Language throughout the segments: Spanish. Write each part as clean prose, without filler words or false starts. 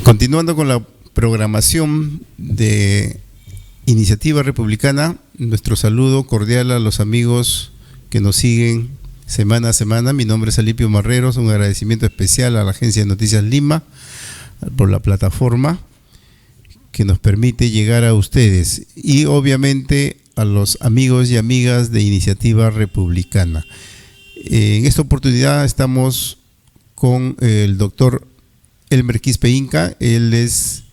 Continuando con la programación de Iniciativa Republicana, nuestro saludo cordial a los amigos que nos siguen semana a semana. Mi nombre es Alipio Marreros, un agradecimiento especial a la Agencia de Noticias Lima por la plataforma que nos permite llegar a ustedes y obviamente a los amigos y amigas de Iniciativa Republicana. En esta oportunidad estamos con el doctor Elmer Quispe Inca. Él es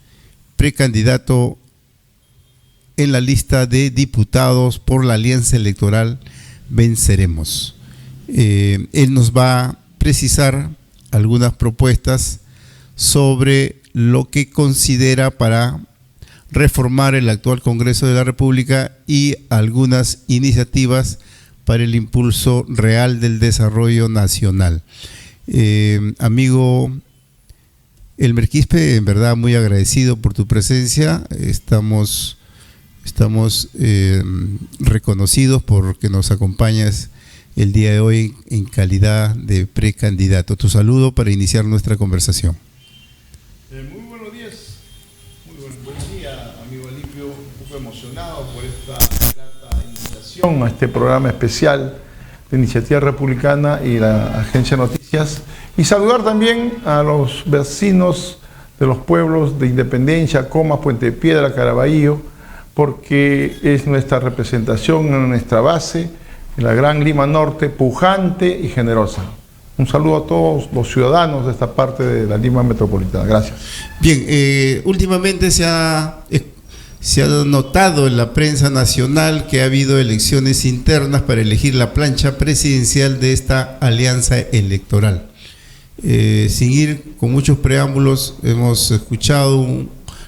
precandidato en la lista de diputados por la Alianza Electoral Venceremos. Él nos va a precisar algunas propuestas sobre lo que considera para reformar el actual Congreso de la República y algunas iniciativas para el impulso real del desarrollo nacional. Amigo Elmer Quispe, en verdad muy agradecido por tu presencia. Estamos reconocidos porque nos acompañas el día de hoy en calidad de precandidato. Tu saludo para iniciar nuestra conversación. Muy buenos días, buen día, amigo Alipio. Un poco emocionado por esta grata invitación a este programa especial de Iniciativa Republicana y la Agencia de Noticias. Y saludar también a los vecinos de los pueblos de Independencia, Comas, Puente Piedra, Caraballo, porque es nuestra representación en nuestra base, en la Gran Lima Norte, pujante y generosa. Un saludo a todos los ciudadanos de esta parte de la Lima metropolitana. Gracias. Bien, últimamente se ha notado en la prensa nacional que ha habido elecciones internas para elegir la plancha presidencial de esta alianza electoral. Sin ir con muchos preámbulos, hemos escuchado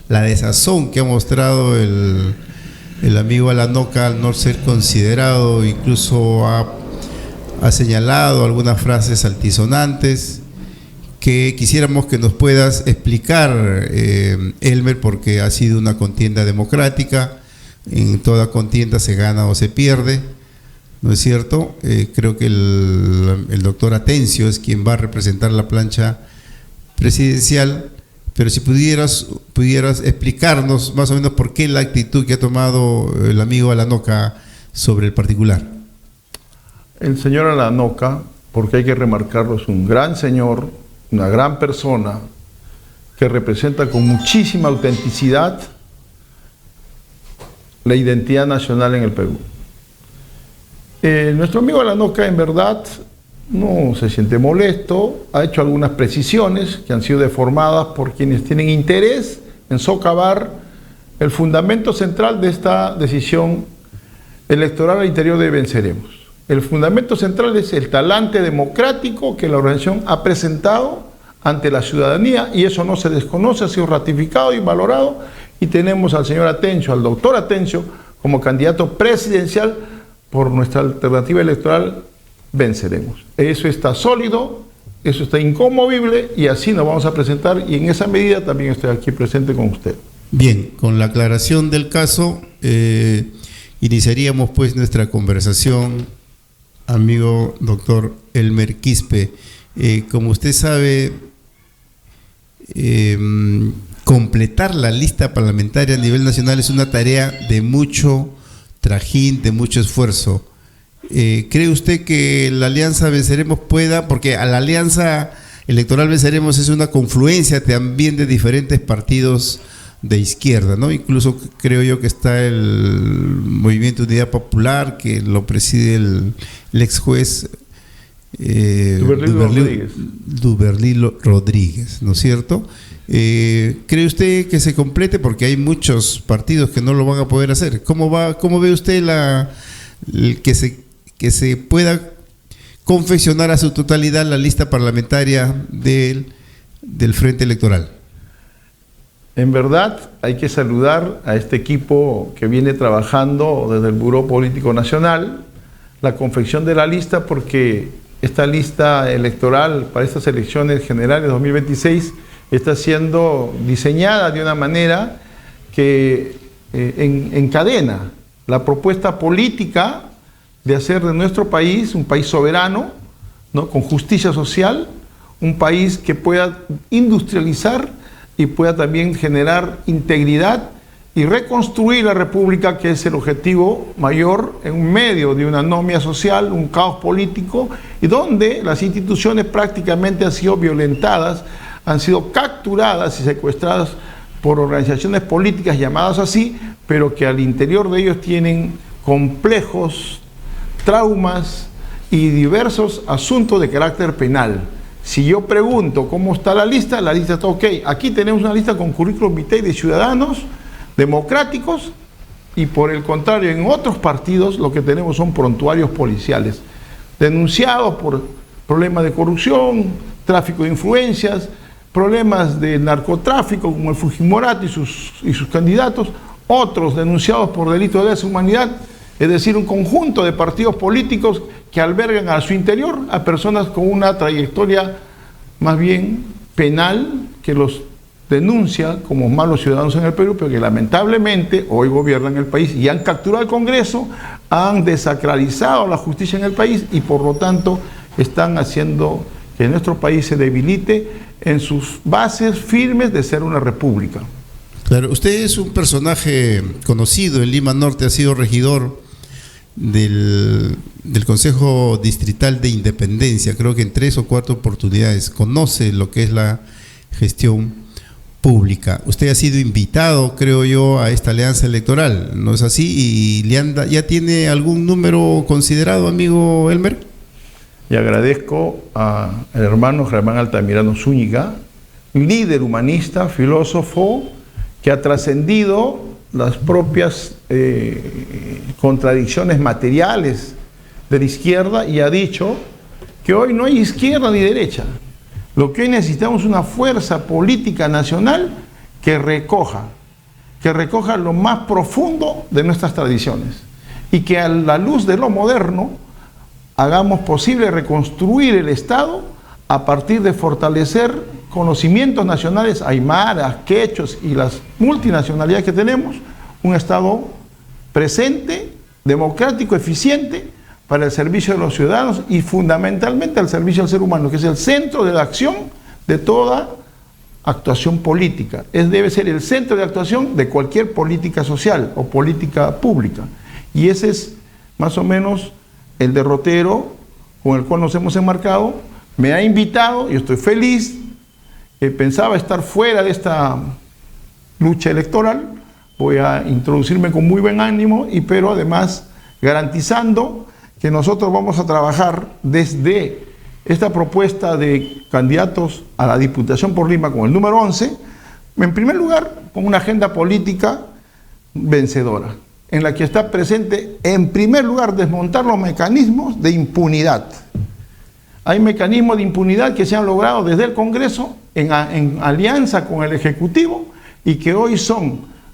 la desazón que ha mostrado el amigo Alanoca al no ser considerado, incluso ha señalado algunas frases altisonantes que quisiéramos que nos puedas explicar, Elmer, porque ha sido una contienda democrática. En toda contienda se gana o se pierde, ¿no es cierto? Creo que el doctor Atencio es quien va a representar la plancha presidencial, pero si pudieras explicarnos más o menos por qué la actitud que ha tomado el amigo Alanoca sobre el particular. El señor Alanoca, porque hay que remarcarlo, es un gran señor, una gran persona que representa con muchísima autenticidad la identidad nacional en el Perú. Nuestro amigo Alanoca en verdad no se siente molesto, ha hecho algunas precisiones que han sido deformadas por quienes tienen interés en socavar el fundamento central de esta decisión electoral al interior de Venceremos. El fundamento central es el talante democrático que la organización ha presentado ante la ciudadanía, y eso no se desconoce, ha sido ratificado y valorado, y tenemos al señor Atencio, al doctor Atencio, como candidato presidencial por nuestra alternativa electoral Venceremos. Eso está sólido, eso está inconmovible, y así nos vamos a presentar, y en esa medida también estoy aquí presente con usted. Bien, con la aclaración del caso, iniciaríamos pues nuestra conversación, amigo doctor Elmer Quispe. Como usted sabe, completar la lista parlamentaria a nivel nacional es una tarea de mucho trajín, de mucho esfuerzo. ¿Cree usted que la Alianza Venceremos pueda, porque a la Alianza Electoral Venceremos es una confluencia también de diferentes partidos de izquierda, ¿no? Incluso creo yo que está el Movimiento Unidad Popular, que lo preside el ex juez Duberly Rodríguez, ¿no es cierto? ¿Cree usted que se complete? Porque hay muchos partidos que no lo van a poder hacer. ¿Cómo ve usted que se pueda confeccionar a su totalidad la lista parlamentaria del Frente Electoral? En verdad hay que saludar a este equipo que viene trabajando desde el Buró Político Nacional la confección de la lista, porque esta lista electoral para estas elecciones generales 2026 está siendo diseñada de una manera que encadena la propuesta política de hacer de nuestro país un país soberano, ¿no?, con justicia social, un país que pueda industrializar y pueda también generar integridad y reconstruir la república, que es el objetivo mayor en medio de una anomia social, un caos político, y donde las instituciones prácticamente han sido violentadas, han sido capturadas y secuestradas por organizaciones políticas llamadas así, pero que al interior de ellos tienen complejos, traumas y diversos asuntos de carácter penal. Si yo pregunto cómo está la lista está ok. Aquí tenemos una lista con currículum vitae de ciudadanos democráticos, y por el contrario, en otros partidos lo que tenemos son prontuarios policiales, denunciados por problemas de corrupción, tráfico de influencias, problemas de narcotráfico como el Fujimorati y sus candidatos, otros denunciados por delitos de lesa humanidad, es decir, un conjunto de partidos políticos que albergan a su interior a personas con una trayectoria más bien penal, que los denuncia como malos ciudadanos en el Perú, pero que lamentablemente hoy gobiernan el país y han capturado al Congreso, han desacralizado la justicia en el país y por lo tanto están haciendo que nuestro país se debilite en sus bases firmes de ser una república. Claro, usted es un personaje conocido en Lima Norte, ha sido regidor del Consejo Distrital de Independencia, creo que en 3 o 4 oportunidades, conoce lo que es la gestión pública. Usted ha sido invitado, creo yo, a esta alianza electoral, ¿no es así? ¿Y ya tiene algún número considerado, amigo Elmer? Y agradezco al hermano Germán Altamirano Zúñiga, líder humanista, filósofo, que ha trascendido las propias contradicciones materiales de la izquierda y ha dicho que hoy no hay izquierda ni derecha. Lo que hoy necesitamos es una fuerza política nacional que recoja lo más profundo de nuestras tradiciones y que a la luz de lo moderno hagamos posible reconstruir el Estado a partir de fortalecer conocimientos nacionales aymaras, quechos y las multinacionalidades que tenemos, un Estado presente, democrático, eficiente, para el servicio de los ciudadanos y fundamentalmente al servicio del ser humano, que es el centro de la acción de toda actuación política. Debe ser el centro de actuación de cualquier política social o política pública. Y ese es más o menos el derrotero con el cual nos hemos enmarcado. Me ha invitado, yo estoy feliz, pensaba estar fuera de esta lucha electoral, voy a introducirme con muy buen ánimo, pero además garantizando que nosotros vamos a trabajar desde esta propuesta de candidatos a la Diputación por Lima con el número 11, en primer lugar, con una agenda política vencedora, en la que está presente, en primer lugar, desmontar los mecanismos de impunidad. Hay mecanismos de impunidad que se han logrado desde el Congreso, en alianza con el Ejecutivo, y que hoy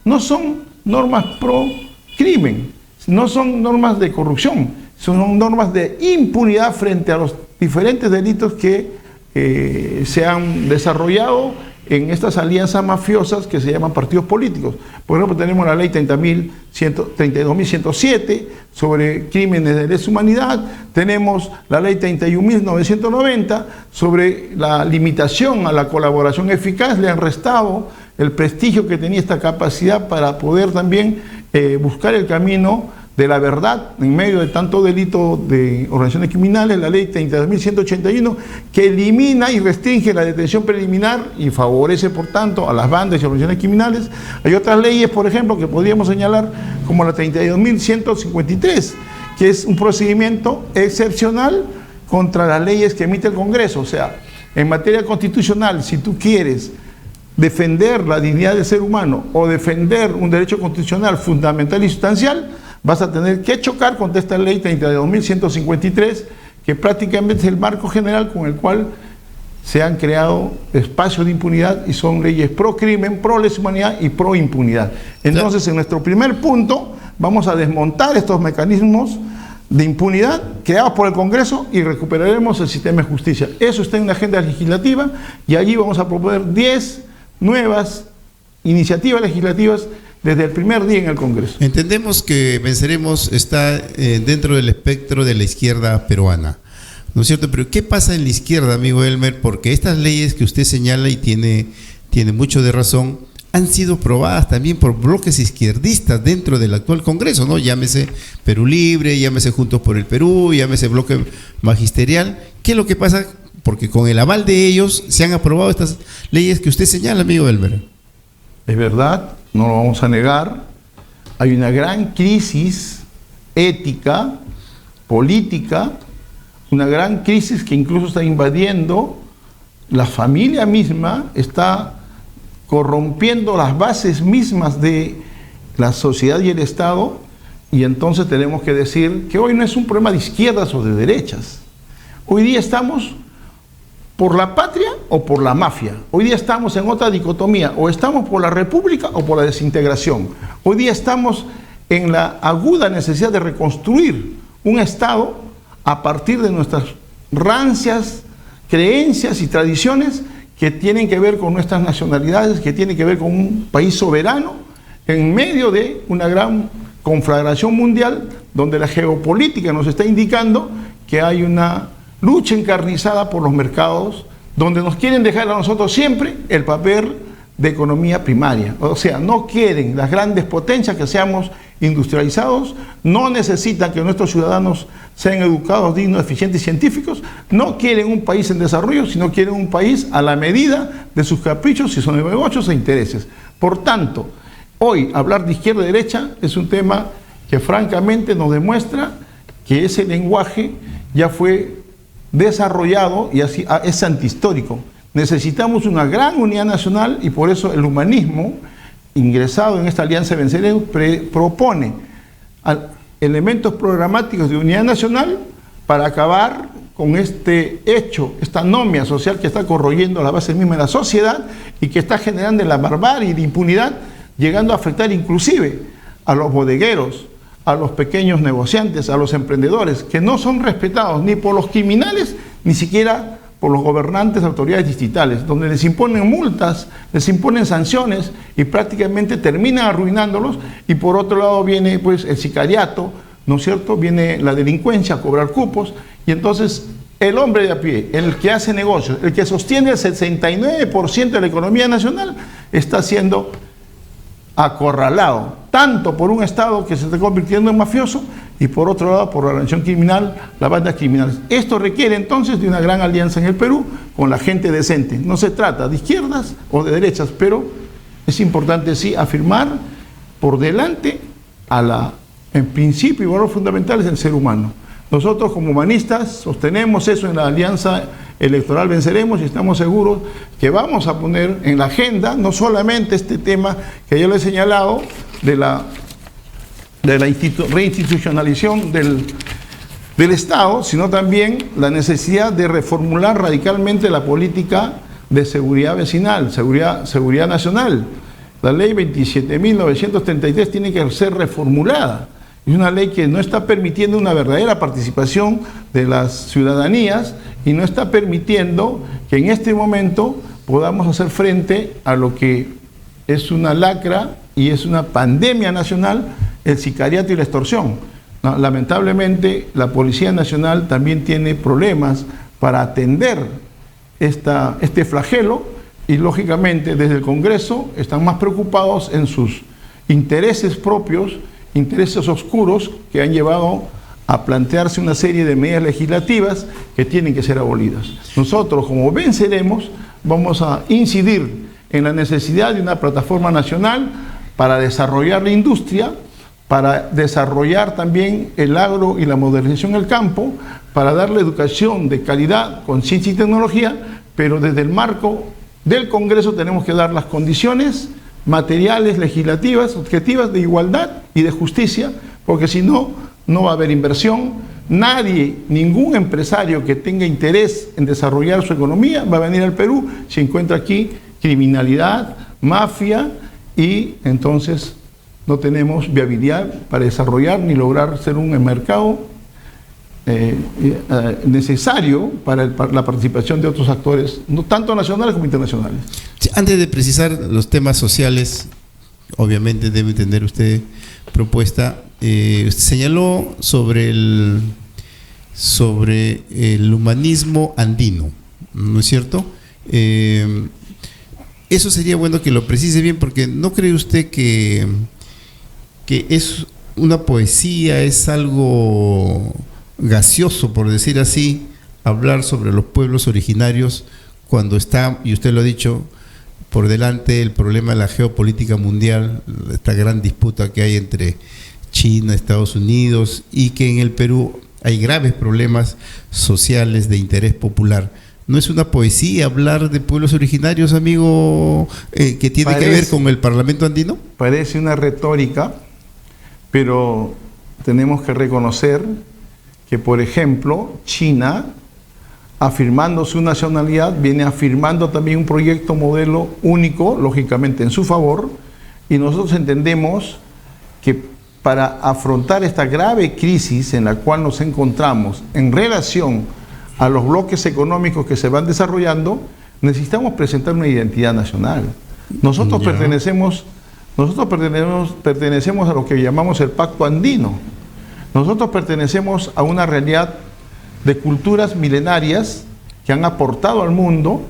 no son normas pro crimen, no son normas de corrupción, son normas de impunidad frente a los diferentes delitos que se han desarrollado en estas alianzas mafiosas que se llaman partidos políticos. Por ejemplo, tenemos la ley 32.107 sobre crímenes de lesa humanidad, tenemos la ley 31.990 sobre la limitación a la colaboración eficaz, le han restado el prestigio que tenía esta capacidad para poder también buscar el camino de la verdad en medio de tanto delito de organizaciones criminales, la ley 32.181, que elimina y restringe la detención preliminar y favorece, por tanto, a las bandas y organizaciones criminales. Hay otras leyes, por ejemplo, que podríamos señalar, como la 32.153, que es un procedimiento excepcional contra las leyes que emite el Congreso. O sea, en materia constitucional, si tú quieres defender la dignidad del ser humano o defender un derecho constitucional fundamental y sustancial, vas a tener que chocar contra esta ley 32.153, que prácticamente es el marco general con el cual se han creado espacios de impunidad y son leyes pro crimen, pro lesa humanidad y pro impunidad. Entonces, en nuestro primer punto, vamos a desmontar estos mecanismos de impunidad creados por el Congreso y recuperaremos el sistema de justicia. Eso está en una agenda legislativa y allí vamos a proponer 10 nuevas iniciativas legislativas desde el primer día en el Congreso. Entendemos que Venceremos está dentro del espectro de la izquierda peruana, ¿no es cierto? Pero ¿qué pasa en la izquierda, amigo Elmer? Porque estas leyes que usted señala y tiene tiene mucho de razón, han sido probadas también por bloques izquierdistas dentro del actual Congreso, ¿no? Llámese Perú Libre, llámese Juntos por el Perú, llámese Bloque Magisterial. ¿Qué es lo que pasa? Porque con el aval de ellos se han aprobado estas leyes que usted señala, amigo Elmer. Es verdad, no lo vamos a negar. Hay una gran crisis ética, política, una gran crisis que incluso está invadiendo la familia misma, está corrompiendo las bases mismas de la sociedad y el Estado, y entonces tenemos que decir que hoy no es un problema de izquierdas o de derechas. Hoy día estamos por la patria o por la mafia. Hoy día estamos en otra dicotomía, o estamos por la república o por la desintegración. Hoy día estamos en la aguda necesidad de reconstruir un Estado a partir de nuestras rancias creencias y tradiciones que tienen que ver con nuestras nacionalidades, que tienen que ver con un país soberano en medio de una gran conflagración mundial donde la geopolítica nos está indicando que hay una lucha encarnizada por los mercados donde nos quieren dejar a nosotros siempre el papel de economía primaria. O sea, no quieren las grandes potencias que seamos industrializados, no necesitan que nuestros ciudadanos sean educados, dignos, eficientes y científicos, no quieren un país en desarrollo, sino quieren un país a la medida de sus caprichos y sus negocios e intereses. Por tanto, hoy hablar de izquierda y derecha es un tema que francamente nos demuestra que ese lenguaje ya fue desarrollado y así es antihistórico. Necesitamos una gran unidad nacional y por eso el humanismo ingresado en esta alianza Venceremos propone elementos programáticos de unidad nacional para acabar con este hecho, esta anomia social que está corroyendo la base misma de la sociedad y que está generando la barbarie y la impunidad, llegando a afectar inclusive a los bodegueros, a los pequeños negociantes, a los emprendedores, que no son respetados ni por los criminales, ni siquiera por los gobernantes, autoridades distritales, donde les imponen multas, les imponen sanciones y prácticamente terminan arruinándolos. Y por otro lado viene pues el sicariato, ¿no es cierto? Viene la delincuencia a cobrar cupos y entonces el hombre de a pie, el que hace negocios, el que sostiene el 69% de la economía nacional, está siendo acorralado, tanto por un Estado que se está convirtiendo en mafioso y por otro lado por la organización criminal, la banda criminal. Esto requiere entonces de una gran alianza en el Perú con la gente decente. No se trata de izquierdas o de derechas, pero es importante sí afirmar por delante en principio y valores fundamentales del ser humano. Nosotros como humanistas sostenemos eso en la alianza electoral Venceremos y estamos seguros que vamos a poner en la agenda no solamente este tema que yo le he señalado de la reinstitucionalización del Estado, sino también la necesidad de reformular radicalmente la política de seguridad vecinal, seguridad nacional. La ley 27.933 tiene que ser reformulada. Es una ley que no está permitiendo una verdadera participación de las ciudadanías y no está permitiendo que en este momento podamos hacer frente a lo que es una lacra y es una pandemia nacional, el sicariato y la extorsión. No, lamentablemente la Policía Nacional también tiene problemas para atender este flagelo y lógicamente desde el Congreso están más preocupados en sus intereses propios, intereses oscuros que han llevado a plantearse una serie de medidas legislativas que tienen que ser abolidas. Nosotros, como Venceremos, vamos a incidir en la necesidad de una plataforma nacional para desarrollar la industria, para desarrollar también el agro y la modernización del campo, para darle educación de calidad con ciencia y tecnología, pero desde el marco del Congreso tenemos que dar las condiciones materiales, legislativas, objetivas de igualdad y de justicia, porque si no, no va a haber inversión. Nadie, ningún empresario que tenga interés en desarrollar su economía va a venir al Perú si encuentra aquí criminalidad, mafia y entonces no tenemos viabilidad para desarrollar ni lograr ser un mercado necesario para la participación de otros actores, no tanto nacionales como internacionales. Antes de precisar los temas sociales, obviamente debe tener usted propuesta. Usted señaló sobre el humanismo andino, ¿no es cierto? eso sería bueno que lo precise bien, porque ¿no cree usted que es una poesía, es algo gaseoso, por decir así, hablar sobre los pueblos originarios cuando está, y usted lo ha dicho, por delante el problema de la geopolítica mundial, esta gran disputa que hay entre China, Estados Unidos, y que en el Perú hay graves problemas sociales de interés popular? ¿No es una poesía hablar de pueblos originarios, amigo, que tiene que ver con el Parlamento andino? Parece una retórica, pero tenemos que reconocer que, por ejemplo, China, afirmando su nacionalidad, viene afirmando también un proyecto modelo único, lógicamente en su favor, y nosotros entendemos que para afrontar esta grave crisis en la cual nos encontramos en relación a los bloques económicos que se van desarrollando, necesitamos presentar una identidad nacional. Nosotros pertenecemos a lo que llamamos el Pacto Andino. Nosotros pertenecemos a una realidad de culturas milenarias que han aportado al mundo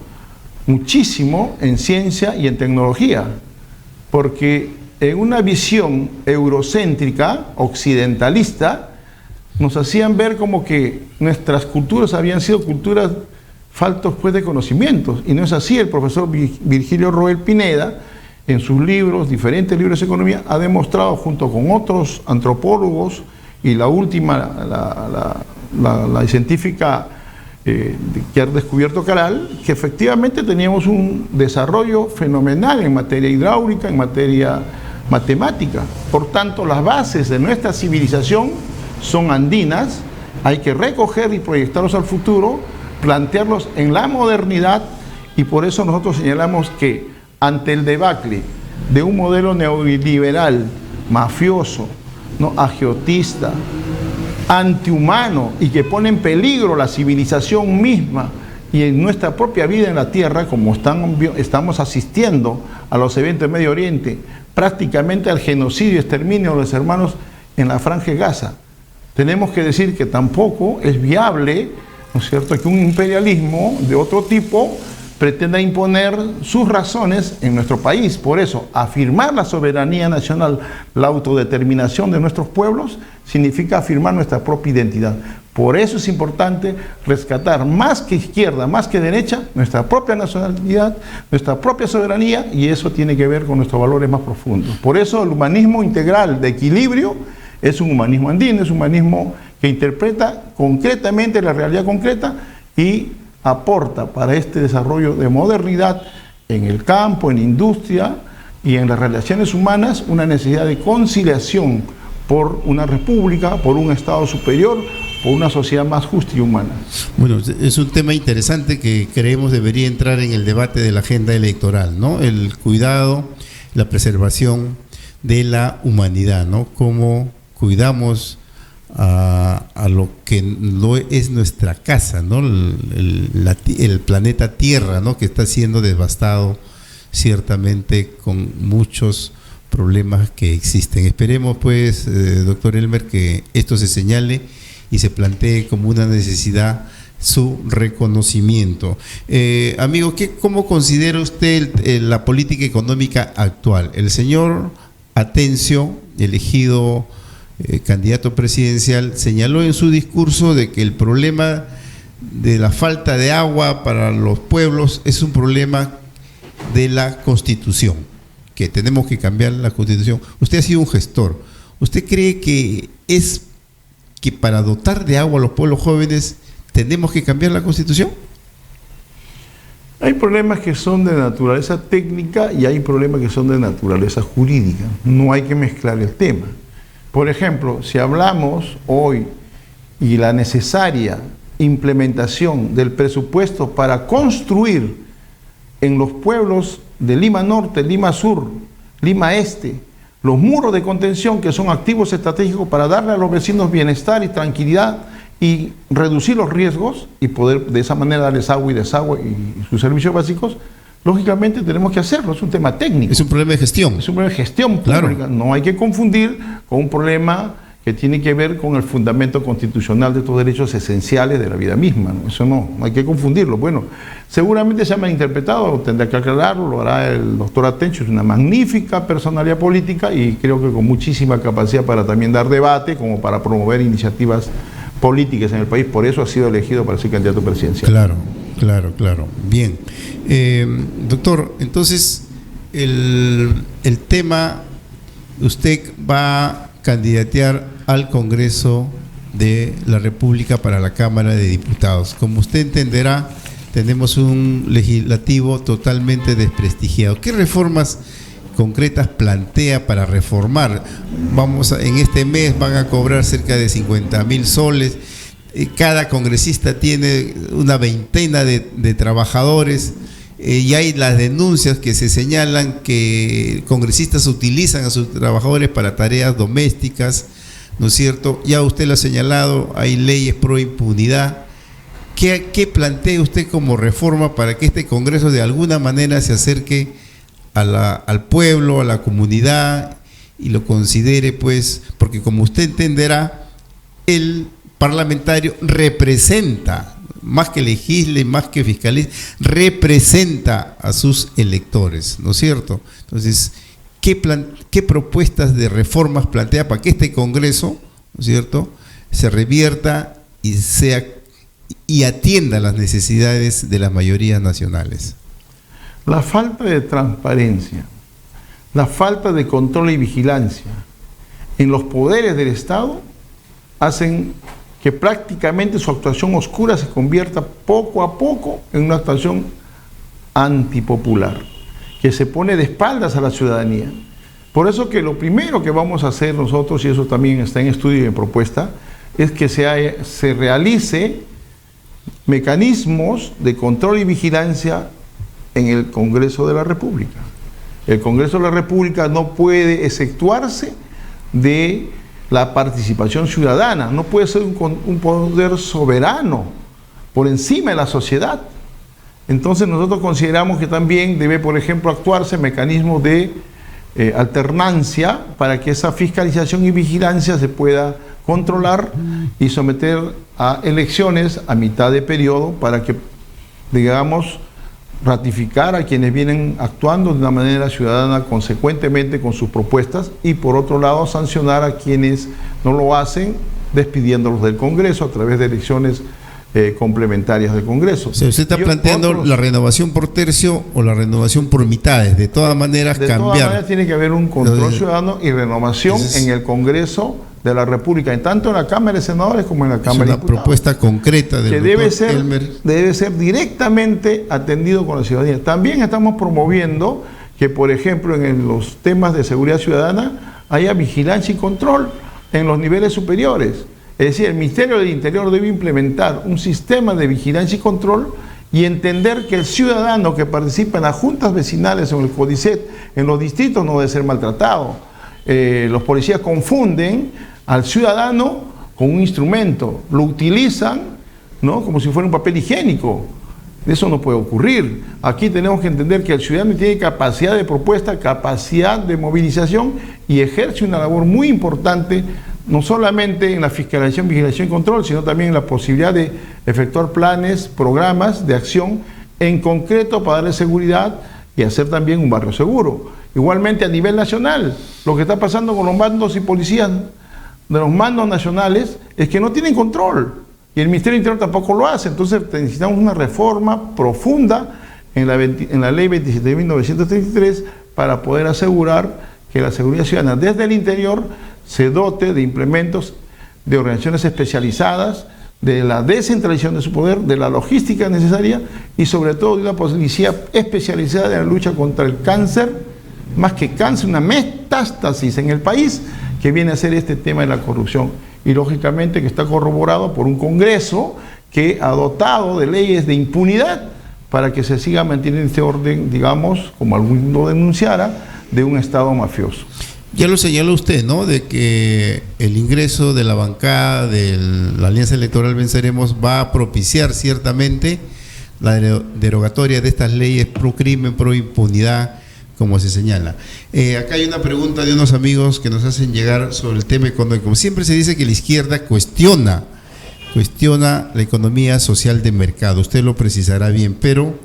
muchísimo en ciencia y en tecnología, porque en una visión eurocéntrica, occidentalista, nos hacían ver como que nuestras culturas habían sido culturas faltos pues de conocimientos, y no es así. El profesor Virgilio Roel Pineda, en sus libros, diferentes libros de economía, ha demostrado junto con otros antropólogos y la última, la científica que ha descubierto Caral, que efectivamente teníamos un desarrollo fenomenal en materia hidráulica, en materia matemática. Por tanto, las bases de nuestra civilización son andinas, hay que recoger y proyectarlos al futuro, plantearlos en la modernidad, y por eso nosotros señalamos que ante el debacle de un modelo neoliberal, mafioso, ¿no?, agiotista, antihumano, y que pone en peligro la civilización misma y en nuestra propia vida en la tierra, como estamos asistiendo a los eventos de Medio Oriente, prácticamente al genocidio y exterminio de los hermanos en la Franja de Gaza. Tenemos que decir que tampoco es viable, ¿no es cierto?, que un imperialismo de otro tipo pretenda imponer sus razones en nuestro país. Por eso, afirmar la soberanía nacional, la autodeterminación de nuestros pueblos, significa afirmar nuestra propia identidad. Por eso es importante rescatar, más que izquierda, más que derecha, nuestra propia nacionalidad, nuestra propia soberanía, y eso tiene que ver con nuestros valores más profundos. Por eso el humanismo integral de equilibrio es un humanismo andino, es un humanismo que interpreta concretamente la realidad concreta y aporta para este desarrollo de modernidad en el campo, en la industria y en las relaciones humanas, una necesidad de conciliación por una república, por un Estado superior, por una sociedad más justa y humana. Bueno, es un tema interesante que creemos debería entrar en el debate de la agenda electoral, ¿no? El cuidado, la preservación de la humanidad, ¿no? Cómo cuidamos a lo que no es nuestra casa, ¿no? El planeta Tierra, ¿no?, que está siendo devastado ciertamente con muchos problemas que existen. Esperemos pues, doctor Elmer, que esto se señale y se plantee como una necesidad su reconocimiento. Amigo, ¿cómo considera usted la política económica actual? El señor Atencio, elegido candidato presidencial, señaló en su discurso de que el problema de la falta de agua para los pueblos es un problema de la Constitución, que tenemos que cambiar la Constitución. Usted ha sido un gestor. ¿Usted cree que para dotar de agua a los pueblos jóvenes tenemos que cambiar la Constitución? Hay problemas que son de naturaleza técnica y hay problemas que son de naturaleza jurídica. No hay que mezclar el tema. Por ejemplo, si hablamos hoy y la necesaria implementación del presupuesto para construir en los pueblos de Lima Norte, Lima Sur, Lima Este, los muros de contención que son activos estratégicos para darle a los vecinos bienestar y tranquilidad y reducir los riesgos y poder de esa manera darles agua y desagüe y sus servicios básicos, lógicamente tenemos que hacerlo, es un tema técnico. Es un problema de gestión. Es un problema de gestión pública, claro. No hay que confundir con un problema que tiene que ver con el fundamento constitucional de estos derechos esenciales de la vida misma, ¿no? Eso no hay que confundirlo. Bueno, seguramente se ha malinterpretado, tendrá que aclararlo, lo hará el doctor Atencio, es una magnífica personalidad política y creo que con muchísima capacidad para también dar debate, como para promover iniciativas políticas en el país, por eso ha sido elegido para ser candidato presidencial. Claro. Bien. Doctor, entonces, el tema, usted va a candidatear al Congreso de la República para la Cámara de Diputados. Como usted entenderá, tenemos un legislativo totalmente desprestigiado. ¿Qué reformas concretas plantea para reformar? En este mes van a cobrar cerca de 50.000 soles. Cada congresista tiene una veintena de trabajadores. Y hay las denuncias que se señalan que congresistas utilizan a sus trabajadores para tareas domésticas, ¿no es cierto? Ya usted lo ha señalado, hay leyes pro impunidad. ¿Qué plantea usted como reforma para que este Congreso de alguna manera se acerque al pueblo, a la comunidad y lo considere, pues, porque como usted entenderá, el parlamentario representa, más que legisle, más que fiscalice, representa a sus electores, ¿no es cierto? Entonces, ¿qué propuestas de reformas plantea para que este Congreso, ¿no es cierto?, se revierta y atienda las necesidades de las mayorías nacionales? La falta de transparencia, la falta de control y vigilancia en los poderes del Estado hacen que prácticamente su actuación oscura se convierta poco a poco en una actuación antipopular, que se pone de espaldas a la ciudadanía. Por eso que lo primero que vamos a hacer nosotros, y eso también está en estudio y en propuesta, es que se realice mecanismos de control y vigilancia en el Congreso de la República. El Congreso de la República no puede exceptuarse de la participación ciudadana, no puede ser un poder soberano por encima de la sociedad. Entonces nosotros consideramos que también debe, por ejemplo, actuarse mecanismos de alternancia para que esa fiscalización y vigilancia se pueda controlar y someter a elecciones a mitad de periodo para que, digamos, ratificar a quienes vienen actuando de una manera ciudadana consecuentemente con sus propuestas y por otro lado sancionar a quienes no lo hacen despidiéndolos del Congreso a través de elecciones complementarias del Congreso. O sea, usted está planteando la renovación por tercio o la renovación por mitades, de todas maneras cambiar. De todas maneras tiene que haber un control ciudadano y renovación en el Congreso de la República, tanto en la Cámara de Senadores como en la Cámara de Diputados. Es una propuesta concreta del que debe ser directamente atendido con la ciudadanía. También estamos promoviendo que, por ejemplo, en los temas de seguridad ciudadana haya vigilancia y control en los niveles superiores. Es decir, el Ministerio del Interior debe implementar un sistema de vigilancia y control y entender que el ciudadano que participa en las juntas vecinales o en el CODICET, en los distritos, no debe ser maltratado. Los policías confunden al ciudadano con un instrumento, lo utilizan, ¿no?, como si fuera un papel higiénico. Eso no puede ocurrir. Aquí tenemos que entender que el ciudadano tiene capacidad de propuesta, capacidad de movilización y ejerce una labor muy importante, no solamente en la fiscalización, vigilación y control, sino también en la posibilidad de efectuar planes, programas de acción en concreto para darle seguridad y hacer también un barrio seguro. Igualmente a nivel nacional, lo que está pasando con los mandos y policías de los mandos nacionales es que no tienen control y el Ministerio del Interior tampoco lo hace. Entonces necesitamos una reforma profunda en la ley 27.933 para poder asegurar que la seguridad ciudadana desde el interior se dote de implementos de organizaciones especializadas, de la descentralización de su poder, de la logística necesaria y sobre todo de una policía especializada en la lucha contra el cáncer, más que cáncer, una metástasis en el país que viene a ser este tema de la corrupción. Y lógicamente que está corroborado por un Congreso que ha dotado de leyes de impunidad para que se siga manteniendo este orden, digamos, como alguno denunciara, de un Estado mafioso. Ya lo señaló usted, ¿no?, de que el ingreso de la bancada de la Alianza Electoral Venceremos va a propiciar ciertamente la derogatoria de estas leyes pro crimen, pro impunidad, como se señala. Acá hay una pregunta de unos amigos que nos hacen llegar sobre el tema económico. Como siempre se dice que la izquierda cuestiona la economía social de mercado. Usted lo precisará bien, pero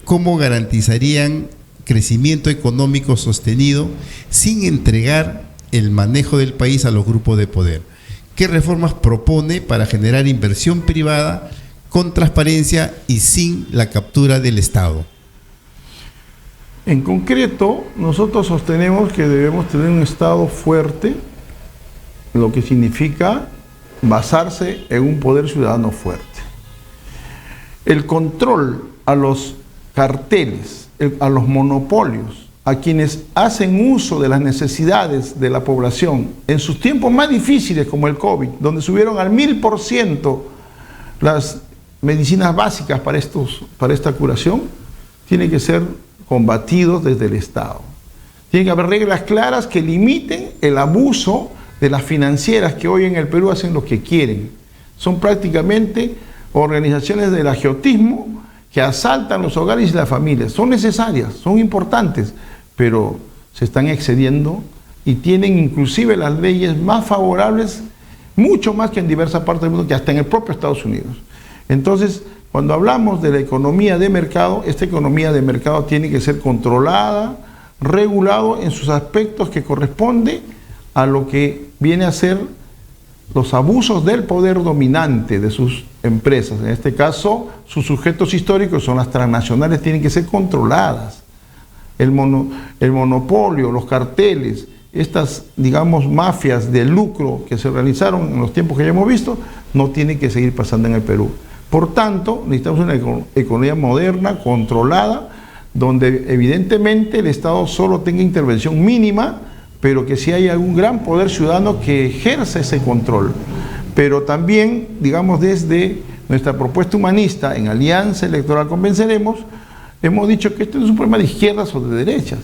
¿cómo garantizarían crecimiento económico sostenido sin entregar el manejo del país a los grupos de poder? ¿Qué reformas propone para generar inversión privada con transparencia y sin la captura del Estado? En concreto, nosotros sostenemos que debemos tener un Estado fuerte, lo que significa basarse en un poder ciudadano fuerte. El control a los carteles, a los monopolios, a quienes hacen uso de las necesidades de la población en sus tiempos más difíciles como el COVID, donde subieron al 1000% las medicinas básicas para esta curación, tiene que ser combatidos desde el Estado. Tiene que haber reglas claras que limiten el abuso de las financieras que hoy en el Perú hacen lo que quieren. Son prácticamente organizaciones del agiotismo que asaltan los hogares y las familias. Son necesarias, son importantes, pero se están excediendo y tienen inclusive las leyes más favorables, mucho más que en diversas partes del mundo, que hasta en el propio Estados Unidos. Entonces, cuando hablamos de la economía de mercado, esta economía de mercado tiene que ser controlada, regulado en sus aspectos que corresponde a lo que viene a ser los abusos del poder dominante de sus empresas. En este caso, sus sujetos históricos son las transnacionales, tienen que ser controladas. El monopolio, los carteles, estas, digamos, mafias de lucro que se realizaron en los tiempos que ya hemos visto, no tienen que seguir pasando en el Perú. Por tanto, necesitamos una economía moderna, controlada, donde evidentemente el Estado solo tenga intervención mínima, pero que sí haya algún gran poder ciudadano que ejerza ese control. Pero también, digamos, desde nuestra propuesta humanista, en Alianza Electoral Convenceremos, hemos dicho que este no es un problema de izquierdas o de derechas.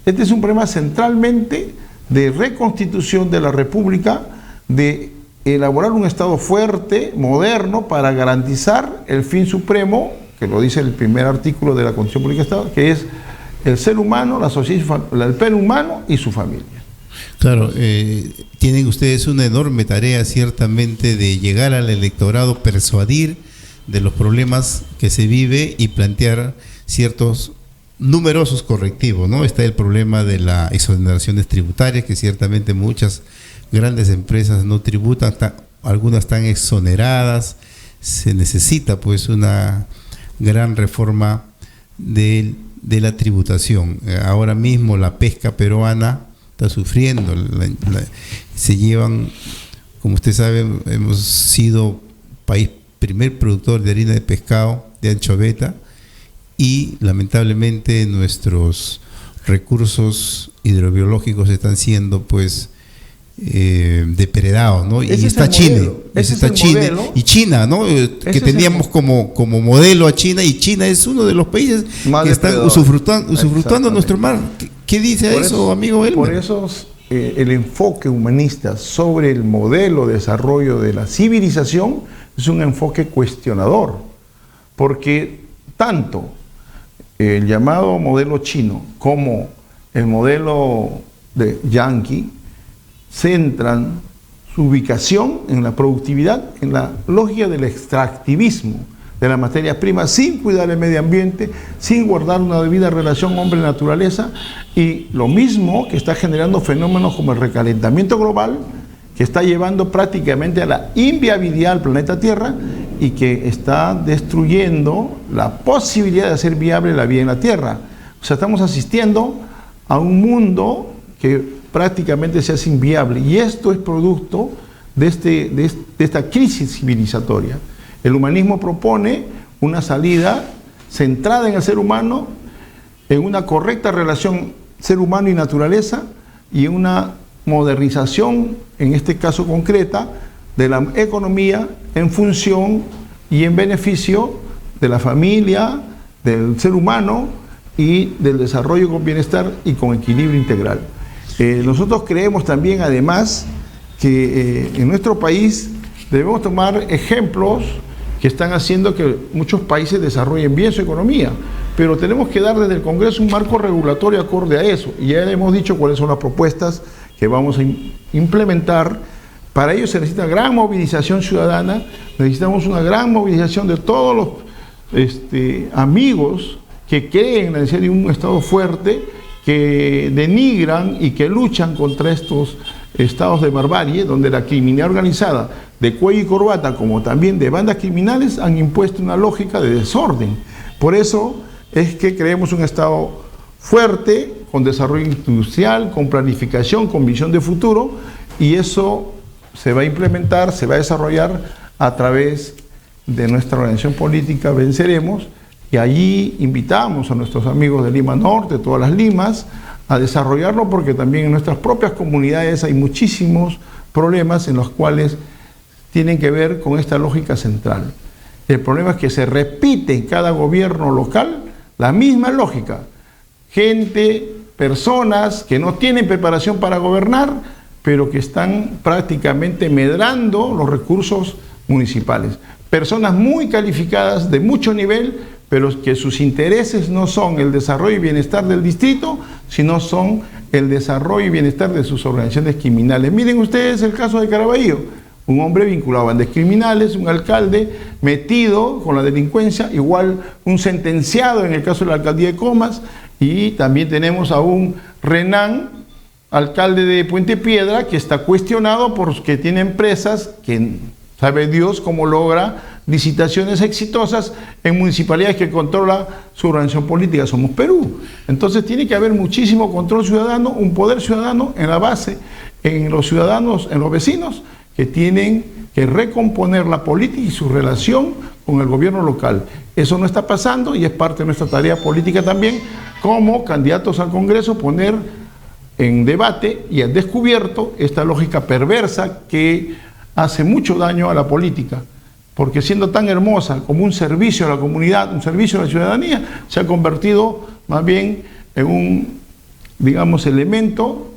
Este es un problema centralmente de reconstitución de la República, de elaborar un Estado fuerte, moderno, para garantizar el fin supremo, que lo dice el primer artículo de la Constitución Política del Estado, que es el ser humano, la sociedad, el ser humano y su familia. Claro, tienen ustedes una enorme tarea ciertamente de llegar al electorado, persuadir de los problemas que se vive y plantear ciertos numerosos correctivos, ¿no? Está el problema de las exoneraciones tributarias, que ciertamente muchas grandes empresas no tributan, algunas están exoneradas. Se necesita pues una gran reforma de la tributación. Ahora mismo la pesca peruana está sufriendo, se llevan, como usted sabe, hemos sido primer productor de harina de pescado, de anchoveta, y lamentablemente nuestros recursos hidrobiológicos están siendo pues depredados, ¿no? Y está China, y China, ¿no? Que teníamos como modelo a China, y China es uno de los países que están usufructuando nuestro mar. ¿Qué dice eso, amigo Elmer? Por eso el enfoque humanista sobre el modelo de desarrollo de la civilización es un enfoque cuestionador, porque tanto el llamado modelo chino como el modelo de Yankee centran su ubicación en la productividad, en la lógica del extractivismo de las materias primas, sin cuidar el medio ambiente, sin guardar una debida relación hombre-naturaleza, y lo mismo que está generando fenómenos como el recalentamiento global, que está llevando prácticamente a la inviabilidad del planeta Tierra y que está destruyendo la posibilidad de hacer viable la vida en la Tierra. O sea, estamos asistiendo a un mundo que prácticamente se hace inviable, y esto es producto de esta crisis civilizatoria. El humanismo propone una salida centrada en el ser humano, en una correcta relación ser humano y naturaleza, y en una modernización, en este caso concreta, de la economía en función y en beneficio de la familia, del ser humano y del desarrollo con bienestar y con equilibrio integral. Nosotros creemos también, además, que en nuestro país debemos tomar ejemplos que están haciendo que muchos países desarrollen bien su economía. pero tenemos que dar desde el Congreso un marco regulatorio acorde a eso, y ya hemos dicho cuáles son las propuestas que vamos a implementar. Para ello se necesita gran movilización ciudadana, necesitamos una gran movilización de todos los amigos que creen en la necesidad de un Estado fuerte, que denigran y que luchan contra estos estados de barbarie, donde la criminalidad organizada de cuello y corbata, como también de bandas criminales, han impuesto una lógica de desorden. Por eso es que creemos un Estado fuerte, con desarrollo industrial, con planificación, con visión de futuro, y eso se va a implementar, se va a desarrollar a través de nuestra organización política Venceremos, y allí invitamos a nuestros amigos de Lima Norte, de todas las Limas, a desarrollarlo, porque también en nuestras propias comunidades hay muchísimos problemas en los cuales tienen que ver con esta lógica central. El problema es que se repite en cada gobierno local la misma lógica. Gente, personas que no tienen preparación para gobernar, pero que están prácticamente medrando los recursos municipales. Personas muy calificadas, de mucho nivel, pero que sus intereses no son el desarrollo y bienestar del distrito, sino son el desarrollo y bienestar de sus organizaciones criminales. Miren ustedes el caso de Caraballo, un hombre vinculado a bandas criminales, un alcalde metido con la delincuencia, igual un sentenciado en el caso de la alcaldía de Comas, y también tenemos a un Renan, alcalde de Puente Piedra, que está cuestionado porque tiene empresas que sabe Dios cómo logra licitaciones exitosas en municipalidades que controla su organización política. Somos Perú. Entonces tiene que haber muchísimo control ciudadano, un poder ciudadano en la base, en los ciudadanos, en los vecinos, que tienen que recomponer la política y su relación con el gobierno local. Eso no está pasando y es parte de nuestra tarea política también, como candidatos al Congreso, poner en debate y al descubierto esta lógica perversa que hace mucho daño a la política, porque siendo tan hermosa como un servicio a la comunidad, un servicio a la ciudadanía, se ha convertido más bien en un, digamos, elemento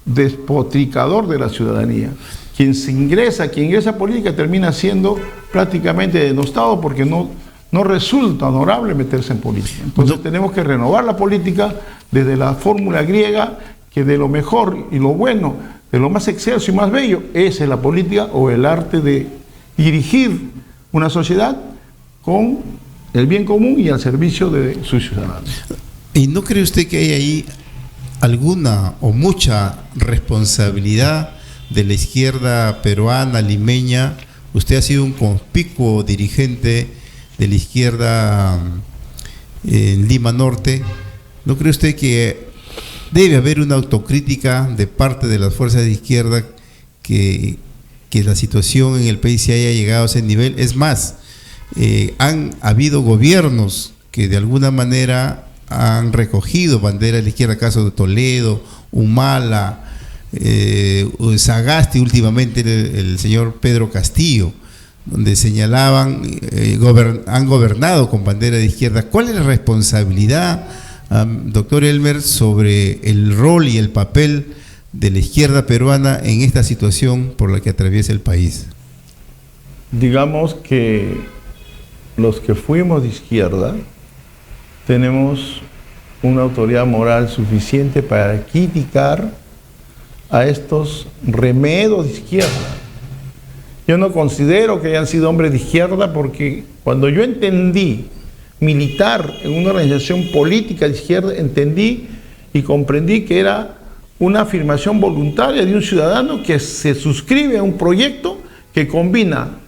despotricador de la ciudadanía. Quien ingresa a política termina siendo prácticamente denostado porque no resulta honorable meterse en política. Entonces tenemos que renovar la política desde la fórmula griega, que de lo mejor y lo bueno, de lo más excelso y más bello, es la política o el arte de dirigir una sociedad con el bien común y al servicio de sus ciudadanos. ¿Y no cree usted que hay ahí alguna o mucha responsabilidad de la izquierda peruana, limeña? Usted ha sido un conspicuo dirigente de la izquierda en Lima Norte. ¿No cree usted que debe haber una autocrítica de parte de las fuerzas de izquierda que la situación en el país se haya llegado a ese nivel? Es más, han habido gobiernos que de alguna manera han recogido bandera de la izquierda, caso de Toledo, Humala, Sagasti, últimamente el señor Pedro Castillo, donde señalaban, han gobernado con bandera de izquierda. ¿Cuál es la responsabilidad, doctor Elmer, sobre el rol y el papel de la izquierda peruana en esta situación por la que atraviesa el país? Digamos que los que fuimos de izquierda tenemos una autoridad moral suficiente para criticar a estos remedos de izquierda. Yo no considero que hayan sido hombres de izquierda, porque cuando yo entendí militar en una organización política de izquierda, entendí y comprendí que era una afirmación voluntaria de un ciudadano que se suscribe a un proyecto que combina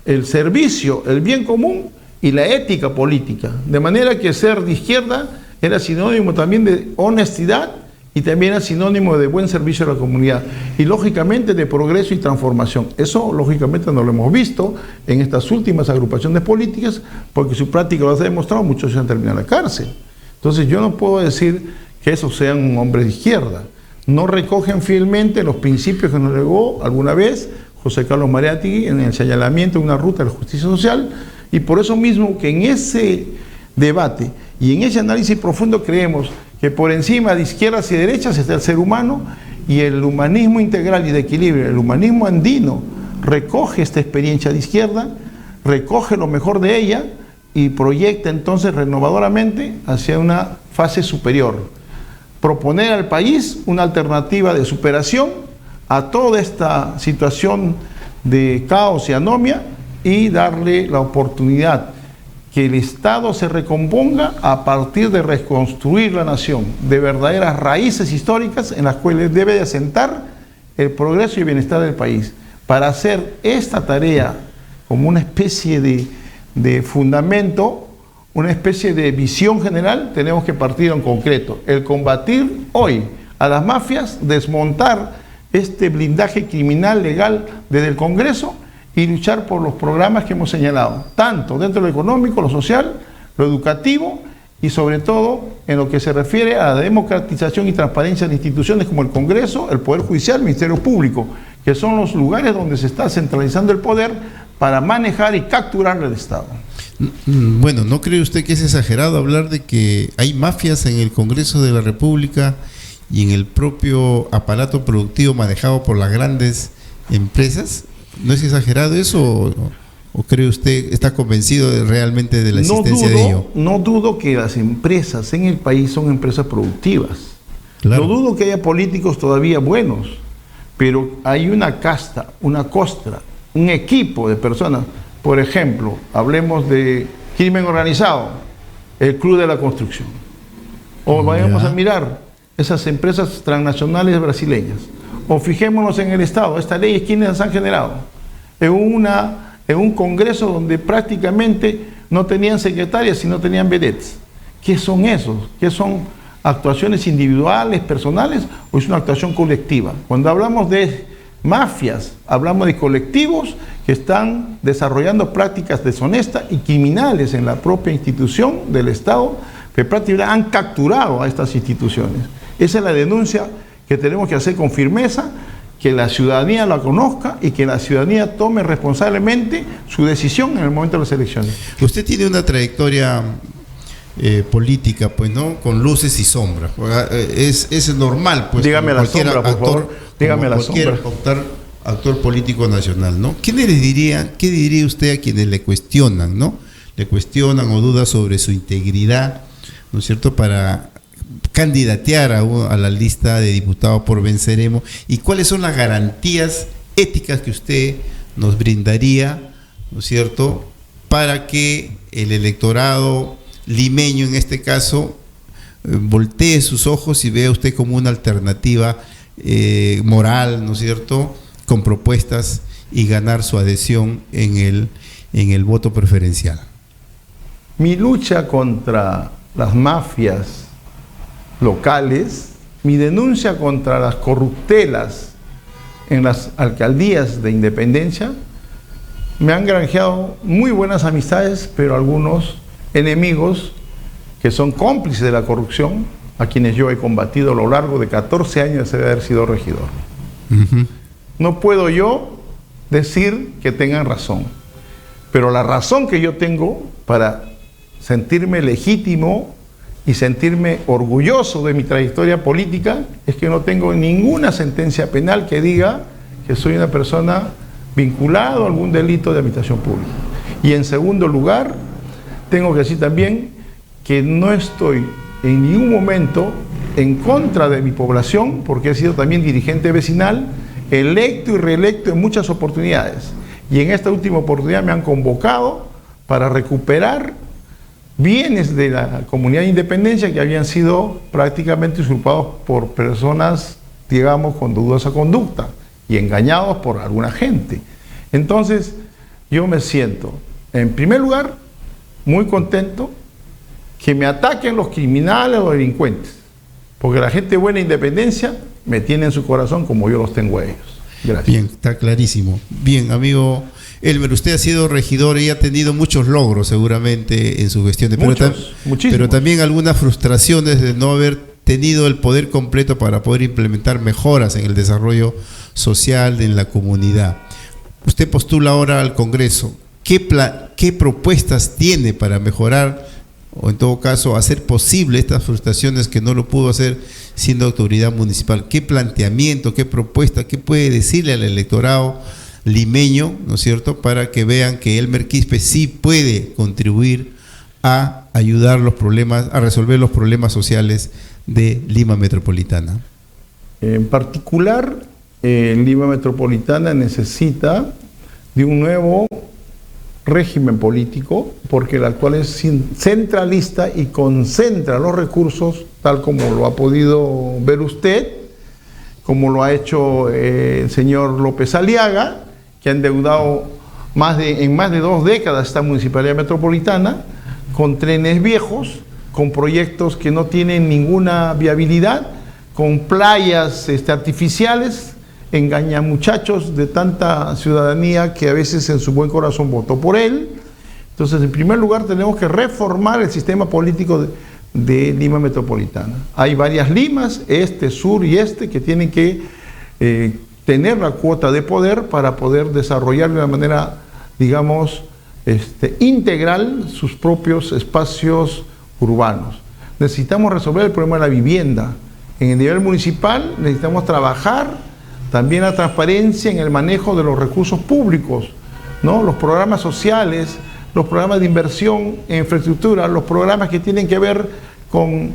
el servicio, el bien común y la ética política. De manera que ser de izquierda era sinónimo también de honestidad y también era sinónimo de buen servicio a la comunidad y lógicamente de progreso y transformación. Eso lógicamente no lo hemos visto en estas últimas agrupaciones políticas, porque su práctica lo ha demostrado, muchos se han terminado en la cárcel. Entonces yo no puedo decir que esos sean un hombre de izquierda. No recogen fielmente los principios que nos legó alguna vez José Carlos Mariátegui en el señalamiento de una ruta de la justicia social, y por eso mismo que en ese debate y en ese análisis profundo creemos que por encima de izquierdas y derechas está el ser humano, y el humanismo integral y de equilibrio, el humanismo andino recoge esta experiencia de izquierda, recoge lo mejor de ella y proyecta entonces renovadoramente hacia una fase superior. Proponer al país una alternativa de superación a toda esta situación de caos y anomia y darle la oportunidad que el Estado se recomponga a partir de reconstruir la nación, de verdaderas raíces históricas en las cuales debe de asentar el progreso y bienestar del país. Para hacer esta tarea como una especie de fundamento, una especie de visión general, tenemos que partir en concreto. El combatir hoy a las mafias, desmontar este blindaje criminal legal desde el Congreso y luchar por los programas que hemos señalado, tanto dentro de lo económico, lo social, lo educativo y sobre todo en lo que se refiere a la democratización y transparencia de instituciones como el Congreso, el Poder Judicial, el Ministerio Público, que son los lugares donde se está centralizando el poder para manejar y capturar el Estado. Bueno, ¿no cree usted que es exagerado hablar de que hay mafias en el Congreso de la República y en el propio aparato productivo manejado por las grandes empresas? ¿No es exagerado eso o cree usted, está convencido realmente de la existencia de ello? No dudo que las empresas en el país son empresas productivas. Claro. No dudo que haya políticos todavía buenos, pero hay una casta, una costra, un equipo de personas. Por ejemplo, hablemos de crimen organizado, el Club de la Construcción. O vayamos a mirar esas empresas transnacionales brasileñas. O fijémonos en el Estado, estas leyes, ¿quiénes las han generado? En un Congreso donde prácticamente no tenían secretarias, sino tenían vedettes. ¿Qué son esos? ¿Qué son actuaciones individuales, personales, o es una actuación colectiva? Cuando hablamos de mafias, hablamos de colectivos que están desarrollando prácticas deshonestas y criminales en la propia institución del Estado, que prácticamente han capturado a estas instituciones. Esa es la denuncia que tenemos que hacer con firmeza, que la ciudadanía la conozca y que la ciudadanía tome responsablemente su decisión en el momento de las elecciones. Usted tiene una trayectoria política, pues, ¿no? Con luces y sombras. Es normal, pues. Dígame la sombra, por favor. Dígame la sombra. Actor político nacional, ¿no? ¿Qué diría usted a quienes le cuestionan, ¿no? Le cuestionan o dudan sobre su integridad, ¿no es cierto?, para candidatear a la lista de diputados por Venceremos, y cuáles son las garantías éticas que usted nos brindaría, ¿no es cierto?, para que el electorado limeño en este caso voltee sus ojos y vea usted como una alternativa moral, ¿no es cierto?, con propuestas y ganar su adhesión en el voto preferencial. Mi lucha contra las mafias locales, mi denuncia contra las corruptelas en las alcaldías de Independencia, me han granjeado muy buenas amistades, pero algunos enemigos que son cómplices de la corrupción, a quienes yo he combatido a lo largo de 14 años de haber sido regidor. No puedo yo decir que tengan razón, pero la razón que yo tengo para sentirme legítimo y sentirme orgulloso de mi trayectoria política es que no tengo ninguna sentencia penal que diga que soy una persona vinculada a algún delito de administración pública. Y en segundo lugar, tengo que decir también que no estoy en ningún momento en contra de mi población, porque he sido también dirigente vecinal, electo y reelecto en muchas oportunidades. Y en esta última oportunidad me han convocado para recuperar bienes de la comunidad de Independencia que habían sido prácticamente usurpados por personas, digamos, con dudosa conducta y engañados por alguna gente. Entonces, yo me siento, en primer lugar, muy contento que me ataquen los criminales o delincuentes, porque la gente buena de Independencia me tiene en su corazón como yo los tengo a ellos. Gracias. Bien, está clarísimo. Bien, amigo Elmer, usted ha sido regidor y ha tenido muchos logros seguramente en su gestión, pero también algunas frustraciones de no haber tenido el poder completo para poder implementar mejoras en el desarrollo social en la comunidad. Usted postula ahora al Congreso. ¿Qué propuestas tiene para mejorar o en todo caso hacer posible estas frustraciones que no lo pudo hacer siendo autoridad municipal? ¿Qué planteamiento, qué propuesta, qué puede decirle al electorado limeño, ¿no es cierto?, para que vean que Elmer Quispe sí puede contribuir a ayudar a resolver los problemas sociales de Lima Metropolitana? En particular, Lima Metropolitana necesita de un nuevo régimen político, porque el actual es centralista y concentra los recursos, tal como lo ha podido ver usted, como lo ha hecho el señor López Aliaga, que ha endeudado en más de 2 décadas esta Municipalidad Metropolitana, con trenes viejos, con proyectos que no tienen ninguna viabilidad, con playas artificiales, engaña muchachos de tanta ciudadanía que a veces en su buen corazón votó por él. Entonces, en primer lugar, tenemos que reformar el sistema político de Lima Metropolitana. Hay varias Limas, este, sur y este, que tienen que tener la cuota de poder para poder desarrollar de una manera, digamos, integral sus propios espacios urbanos. Necesitamos resolver el problema de la vivienda. En el nivel municipal necesitamos trabajar también la transparencia en el manejo de los recursos públicos, ¿no? Los programas sociales, los programas de inversión en infraestructura, los programas que tienen que ver con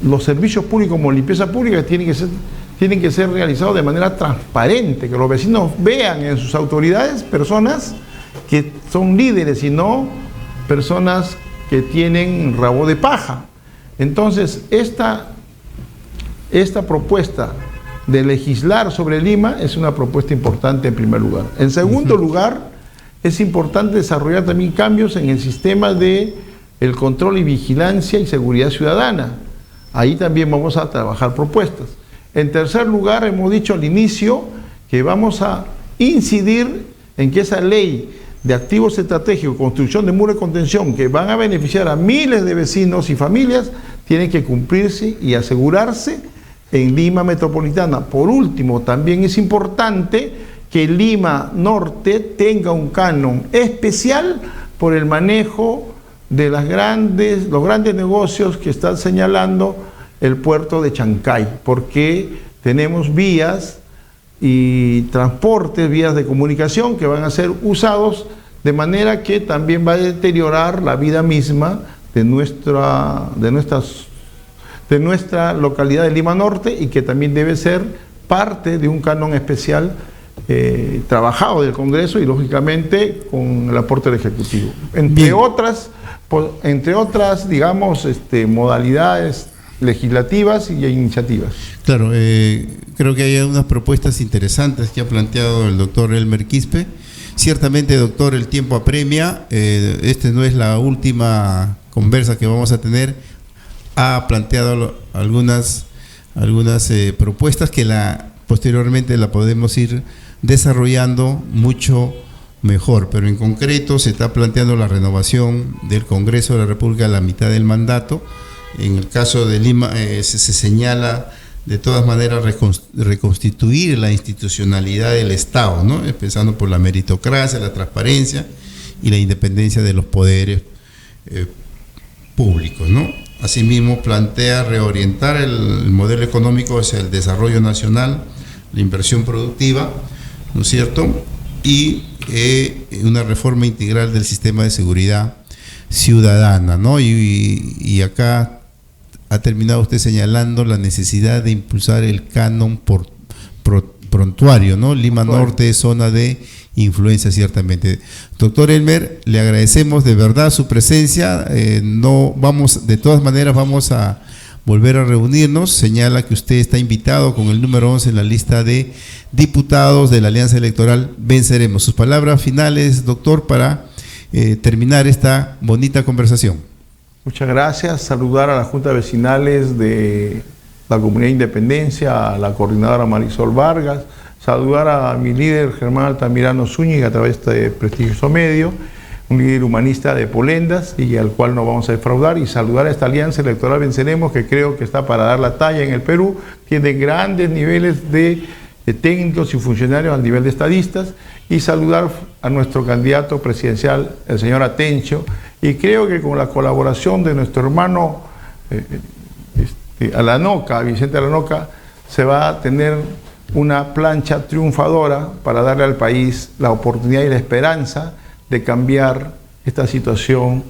los servicios públicos como limpieza pública, tienen que ser realizados de manera transparente, que los vecinos vean en sus autoridades personas que son líderes y no personas que tienen rabo de paja. Entonces, esta propuesta de legislar sobre Lima es una propuesta importante en primer lugar. En segundo lugar, es importante desarrollar también cambios en el sistema de el control y vigilancia y seguridad ciudadana. Ahí también vamos a trabajar propuestas. En tercer lugar, hemos dicho al inicio que vamos a incidir en que esa ley de activos estratégicos, construcción de muros de contención, que van a beneficiar a miles de vecinos y familias, tiene que cumplirse y asegurarse en Lima Metropolitana. Por último, también es importante que Lima Norte tenga un canon especial por el manejo de los grandes negocios que están señalando el puerto de Chancay, porque tenemos vías y transportes, vías de comunicación que van a ser usados de manera que también va a deteriorar la vida misma de nuestra localidad de Lima Norte, y que también debe ser parte de un canon especial trabajado del Congreso y lógicamente con el aporte del Ejecutivo. Entre otras, digamos, modalidades legislativas y iniciativas. Claro, creo que hay unas propuestas interesantes que ha planteado el doctor Elmer Quispe. Ciertamente, doctor, el tiempo apremia. No es la última conversa que vamos a tener. Ha planteado algunas propuestas que posteriormente la podemos ir desarrollando mucho mejor, pero en concreto se está planteando la renovación del Congreso de la República a la mitad del mandato. En el caso de Lima se señala de todas maneras reconstituir la institucionalidad del Estado, ¿no? Empezando por la meritocracia, la transparencia y la independencia de los poderes públicos, ¿no? Asimismo, plantea reorientar el modelo económico hacia el desarrollo nacional, la inversión productiva, ¿no es cierto?, y una reforma integral del sistema de seguridad ciudadana, ¿no? Y acá ha terminado usted señalando la necesidad de impulsar el canon prontuario, ¿no? Lima Norte es zona de influencia, ciertamente. Doctor Elmer, le agradecemos de verdad su presencia. De todas maneras vamos a volver a reunirnos. Señala que usted está invitado con el número 11 en la lista de diputados de la Alianza Electoral Venceremos. Sus palabras finales, doctor, para terminar esta bonita conversación. Muchas gracias. Saludar a las juntas vecinales de la Comunidad de Independencia, a la coordinadora Marisol Vargas, saludar a mi líder Germán Altamirano Zúñiga a través de este prestigioso medio, un líder humanista de Polendas y al cual no vamos a defraudar, y saludar a esta Alianza Electoral Venceremos, que creo que está para dar la talla en el Perú, tiene grandes niveles de técnicos y funcionarios al nivel de estadistas, y saludar a nuestro candidato presidencial, el señor Atencio, y creo que con la colaboración de nuestro hermano Alanoca, Vicente Alanoca, se va a tener una plancha triunfadora para darle al país la oportunidad y la esperanza de cambiar esta situación,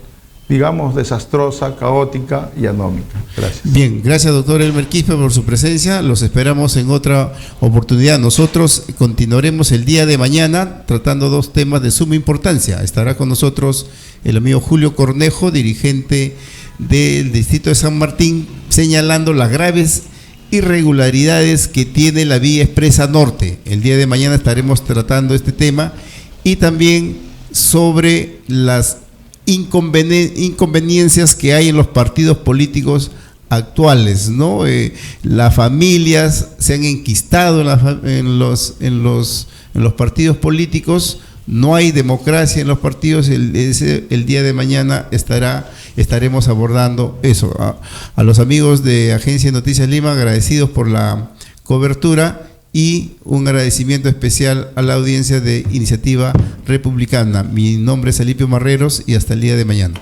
digamos, desastrosa, caótica y anómica. Gracias. Bien, gracias doctor Elmer Quispe por su presencia, los esperamos en otra oportunidad. Nosotros continuaremos el día de mañana tratando dos temas de suma importancia. Estará con nosotros el amigo Julio Cornejo, dirigente del distrito de San Martín, señalando las graves irregularidades que tiene la vía expresa norte. El día de mañana estaremos tratando este tema y también sobre las inconveniencias que hay en los partidos políticos actuales, ¿no? Las familias se han enquistado en los partidos políticos, no hay democracia en los partidos. El día de mañana estaremos abordando eso. A los amigos de Agencia de Noticias Lima, agradecidos por la cobertura y un agradecimiento especial a la audiencia de Iniciativa Republicana. Mi nombre es Alipio Marreros y hasta el día de mañana.